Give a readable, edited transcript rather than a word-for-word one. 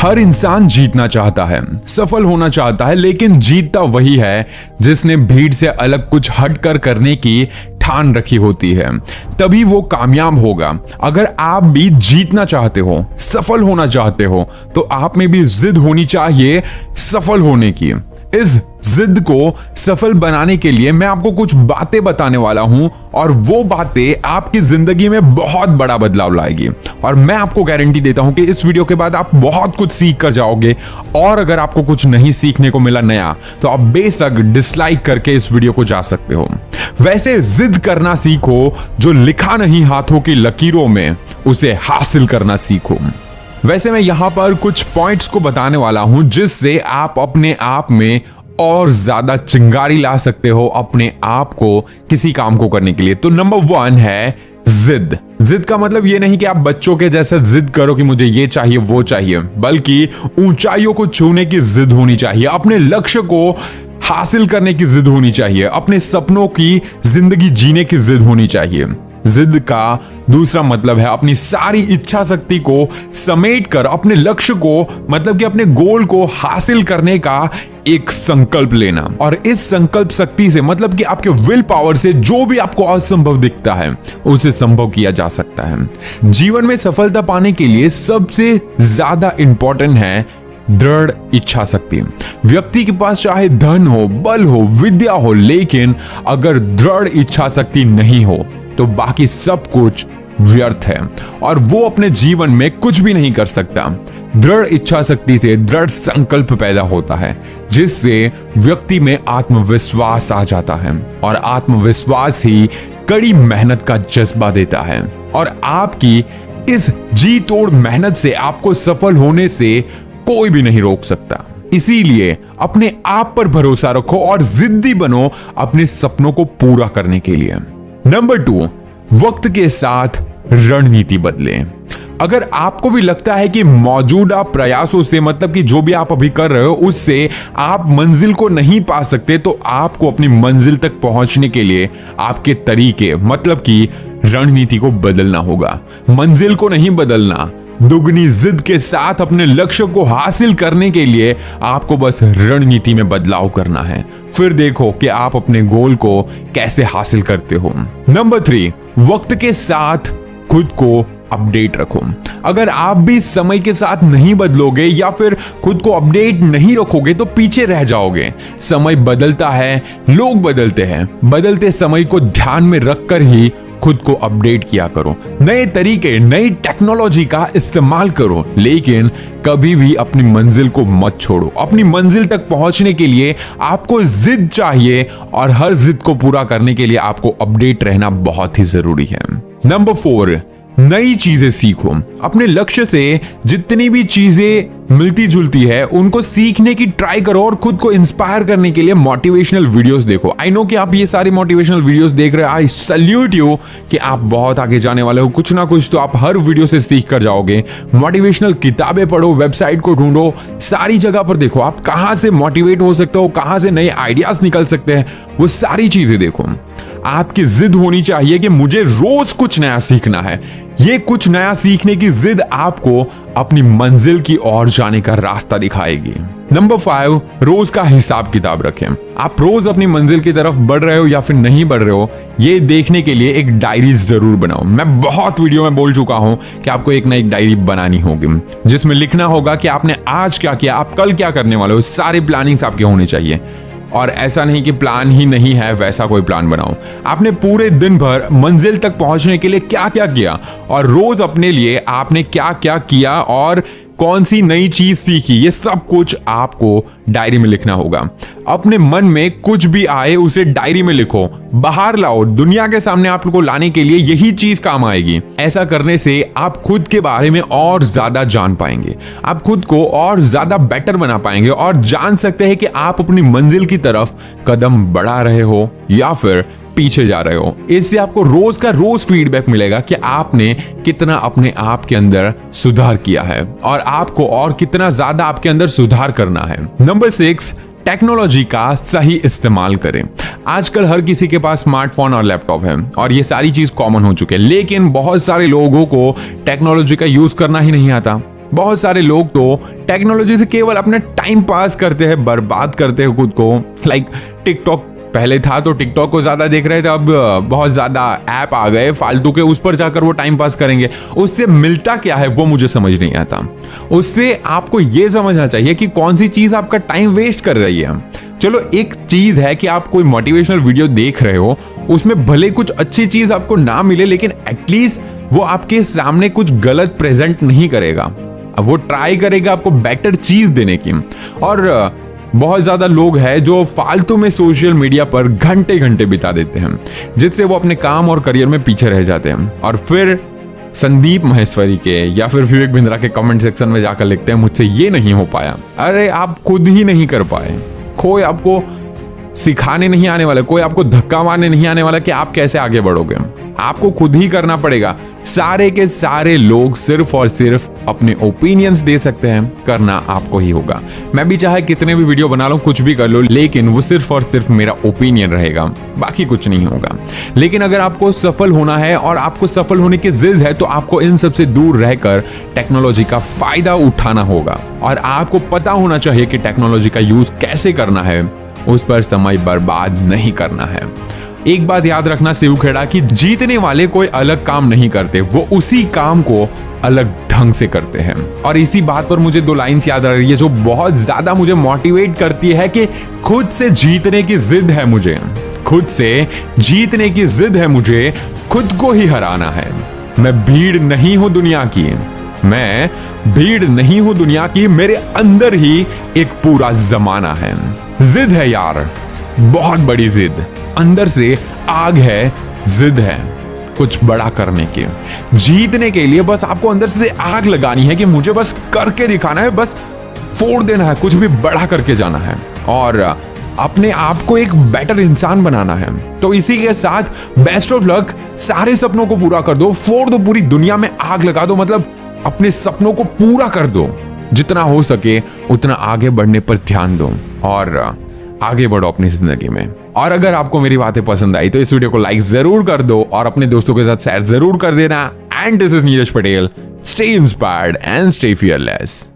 हर इंसान जीतना चाहता है, सफल होना चाहता है, लेकिन जीतता वही है जिसने भीड़ से अलग कुछ हटकर करने की ठान रखी होती है, तभी वो कामयाब होगा। अगर आप भी जीतना चाहते हो, सफल होना चाहते हो, तो आप में भी जिद होनी चाहिए सफल होने की। इस जिद को सफल बनाने के लिए मैं आपको कुछ बातें बताने वाला हूं, और वो बातें आपकी जिंदगी में बहुत बड़ा बदलाव लाएगी। और मैं आपको गारंटी देता हूं कि इस वीडियो के बाद आप बहुत कुछ सीख कर जाओगे। और अगर आपको कुछ नहीं सीखने को मिला नया, तो आप बेशक डिसलाइक करके इस वीडियो को जा सकते हो। वैसे जिद करना सीखो, जो लिखा नहीं हाथों की लकीरों में, उसे हासिल करना सीखो। वैसे मैं यहां पर कुछ पॉइंट्स को बताने वाला हूं जिससे आप अपने आप में और ज्यादा चिंगारी ला सकते हो अपने आप को किसी काम को करने के लिए। तो नंबर 1 है जिद। जिद का मतलब ये नहीं कि आप बच्चों के जैसा जिद करो कि मुझे ये चाहिए वो चाहिए, बल्कि ऊंचाइयों को छूने की जिद होनी चाहिए, अपने लक्ष्य को हासिल करने की जिद होनी चाहिए, अपने सपनों की जिंदगी जीने की जिद होनी चाहिए। जिद का दूसरा मतलब है अपनी सारी इच्छा शक्ति को समेट कर अपने लक्ष्य को, मतलब कि अपने गोल को हासिल करने का एक संकल्प लेना। और इस संकल्प शक्ति से, मतलब कि आपके विल पावर से, जो भी आपको असंभव दिखता है उसे संभव किया जा सकता है। जीवन में सफलता पाने के लिए सबसे ज्यादा इंपॉर्टेंट है दृढ़ इच्छा शक्ति। व्यक्ति के पास चाहे धन हो, बल हो, विद्या हो, लेकिन अगर दृढ़ इच्छा शक्ति नहीं हो तो बाकी सब कुछ व्यर्थ है और वो अपने जीवन में कुछ भी नहीं कर सकता। दृढ़ इच्छा शक्ति से दृढ़ संकल्प पैदा होता है, जिससे व्यक्ति में आत्मविश्वास आ जाता है, और आत्मविश्वास ही कड़ी मेहनत का जज्बा देता है। और आपकी इस जी तोड़ मेहनत से आपको सफल होने से कोई भी नहीं रोक सकता। इसीलिए अपने आप पर भरोसा रखो और जिद्दी बनो अपने सपनों को पूरा करने के लिए। नंबर 2, वक्त के साथ रणनीति बदलें। अगर आपको भी लगता है कि मौजूदा प्रयासों से, मतलब कि जो भी आप अभी कर रहे हो, उससे आप मंजिल को नहीं पा सकते, तो आपको अपनी मंजिल तक पहुंचने के लिए आपके तरीके, मतलब कि रणनीति को बदलना होगा। मंजिल को नहीं बदलना, दुगनी जिद के साथ अपने लक्ष्य को हासिल करने के लिए आपको बस रणनीति में बदलाव करना है। फिर देखो कि आप अपने गोल को कैसे हासिल करते हो। नंबर 3, वक्त के साथ खुद को अपडेट रखो। अगर आप भी समय के साथ नहीं बदलोगे या फिर खुद को अपडेट नहीं रखोगे तो पीछे रह जाओगे। समय बदलता है, लोग बदलते हैं, बदलते समय को ध्यान में रखकर ही खुद को अपडेट किया करो। नए तरीके, नई टेक्नोलॉजी का इस्तेमाल करो, लेकिन कभी भी अपनी मंजिल को मत छोड़ो। अपनी मंजिल तक पहुंचने के लिए आपको जिद चाहिए, और हर जिद को पूरा करने के लिए आपको अपडेट रहना बहुत ही जरूरी है। नंबर 4, नई चीजें सीखो। अपने लक्ष्य से जितनी भी चीजें मिलती जुलती है उनको सीखने की ट्राई करो, और खुद को इंस्पायर करने के लिए मोटिवेशनल वीडियोस देखो। आई नो कि आप ये सारे मोटिवेशनल वीडियोस देख रहे हो, आई सल्यूट यू कि आप बहुत आगे जाने वाले हो। कुछ ना कुछ तो आप हर वीडियो से सीख कर जाओगे। मोटिवेशनल किताबें पढ़ो, वेबसाइट को ढूंढो, सारी जगह पर देखो आप कहां से मोटिवेट हो सकते हो, कहां से नए आइडियाज निकल सकते हैं, वो सारी चीजें देखो। आपकी जिद होनी चाहिए कि मुझे रोज कुछ नया सीखना है। ये कुछ नया सीखने की जिद आपको अपनी मंजिल की ओर जाने का रास्ता दिखाएगी। नंबर 5, रोज का हिसाब किताब रखें। आप रोज अपनी मंजिल की तरफ बढ़ रहे हो या फिर नहीं बढ़ रहे हो, ये देखने के लिए एक डायरी जरूर बनाओ। मैं बहुत वीडियो में बोल चुका हूं कि आपको एक ना एक डायरी बनानी होगी, जिसमें लिखना होगा कि आपने आज क्या किया, आप कल क्या करने वाले हो। सारे प्लानिंग्स आपके होने चाहिए, और ऐसा नहीं कि प्लान ही नहीं है, वैसा कोई प्लान बनाओ। आपने पूरे दिन भर मंजिल तक पहुंचने के लिए क्या क्या किया, और रोज अपने लिए आपने क्या क्या किया और कौन सी नई चीज सीखी, ये सब कुछ आपको डायरी में लिखना होगा। अपने मन में कुछ भी आए उसे डायरी में लिखो, बाहर लाओ, दुनिया के सामने आप को लाने के लिए यही चीज काम आएगी। ऐसा करने से आप खुद के बारे में और ज्यादा जान पाएंगे, आप खुद को और ज्यादा बेटर बना पाएंगे, और जान सकते हैं कि आप अपनी मंजिल की तरफ कदम बढ़ा रहे हो या फिर पीछे जा रहे हो। इससे आपको रोज का रोज फीडबैक मिलेगा कि आपने कितना अपने आप के अंदर सुधार किया है, और आपको और कितना ज्यादा आपके अंदर सुधार करना है। नंबर 6, टेक्नोलॉजी का सही इस्तेमाल करें। आजकल हर किसी के पास स्मार्टफोन और लैपटॉप है, और ये सारी चीज कॉमन हो चुके हैं, लेकिन बहुत सारे लोगों को टेक्नोलॉजी का यूज करना ही नहीं आता। बहुत सारे लोग तो टेक्नोलॉजी से केवल अपना टाइम पास करते हैं, बर्बाद करते हैं खुद को। लाइक टिकटॉक पहले था तो टिकटॉक को ज्यादा देख रहे थे, अब बहुत ज्यादा ऐप आ गए फालतू के, उस पर जाकर वो टाइम पास करेंगे। उससे मिलता क्या है वो मुझे समझ नहीं आता। उससे आपको ये समझना चाहिए कि कौन सी चीज आपका टाइम वेस्ट कर रही है। चलो एक चीज है कि आप कोई मोटिवेशनल वीडियो देख रहे हो, उसमें भले कुछ अच्छी चीज आपको ना मिले, लेकिन एटलीस्ट वो आपके सामने कुछ गलत प्रेजेंट नहीं करेगा। अब वो ट्राई करेगा आपको बेटर चीज देने की। और बहुत ज्यादा लोग हैं जो फालतू में सोशल मीडिया पर घंटे घंटे बिता देते हैं, जिससे वो अपने काम और करियर में पीछे रह जाते हैं। और फिर संदीप महेश्वरी के या फिर विवेक बिंद्रा के कमेंट सेक्शन में जाकर लिखते हैं मुझसे ये नहीं हो पाया। अरे आप खुद ही नहीं कर पाए, कोई आपको सिखाने नहीं आने वाला, कोई आपको धक्का मारने नहीं आने वाला कि आप कैसे आगे बढ़ोगे। आपको खुद ही करना पड़ेगा। सारे के सारे लोग सिर्फ और सिर्फ अपने ओपिनियंस दे सकते हैं, करना आपको ही होगा। मैं भी चाहे कितने भी वीडियो बना लो, कुछ भी कर लो, लेकिन वो सिर्फ और सिर्फ मेरा ओपिनियन रहेगा, बाकी कुछ नहीं होगा। लेकिन अगर आपको सफल होना है और आपको सफल होने की जिद है, तो आपको इन सब से दूर रहकर टेक्नोलॉजी का फायदा उठाना होगा। और आपको पता होना चाहिए कि टेक्नोलॉजी का यूज कैसे करना है, उस पर समय बर्बाद नहीं करना है। एक बात याद रखना शिव खेड़ा कि जीतने वाले कोई अलग काम नहीं करते, वो उसी काम को अलग ढंग से करते हैं। और इसी बात पर मुझे 2 लाइन्स याद आ रही है जो बहुत ज्यादा मुझे मोटिवेट करती है कि खुद से जीतने की जिद है मुझे, खुद से जीतने की जिद है मुझे, खुद को ही हराना है। मैं भीड़ नहीं हूं दुनिया की, मैं भीड़ नहीं हूं दुनिया की, मेरे अंदर ही एक पूरा जमाना है। जिद है यार, बहुत बड़ी जिद, अंदर से आग है, जिद है कुछ बड़ा करने की। जीतने के लिए बस आपको अंदर से आग लगानी है कि मुझे बस करके दिखाना है, बस फोड़ देना है, कुछ भी बड़ा करके जाना है और अपने आप को एक बेटर इंसान बनाना है। तो इसी के साथ बेस्ट ऑफ लक, सारे सपनों को पूरा कर दो, फोड़ दो, पूरी दुनिया में आग लगा दो, मतलब अपने सपनों को पूरा कर दो। जितना हो सके उतना आगे बढ़ने पर ध्यान दो और आगे बढ़ो अपनी जिंदगी में। और अगर आपको मेरी बातें पसंद आई तो इस वीडियो को लाइक जरूर कर दो और अपने दोस्तों के साथ शेयर जरूर कर देना। And this is Neeraj Patel. Stay inspired and stay fearless.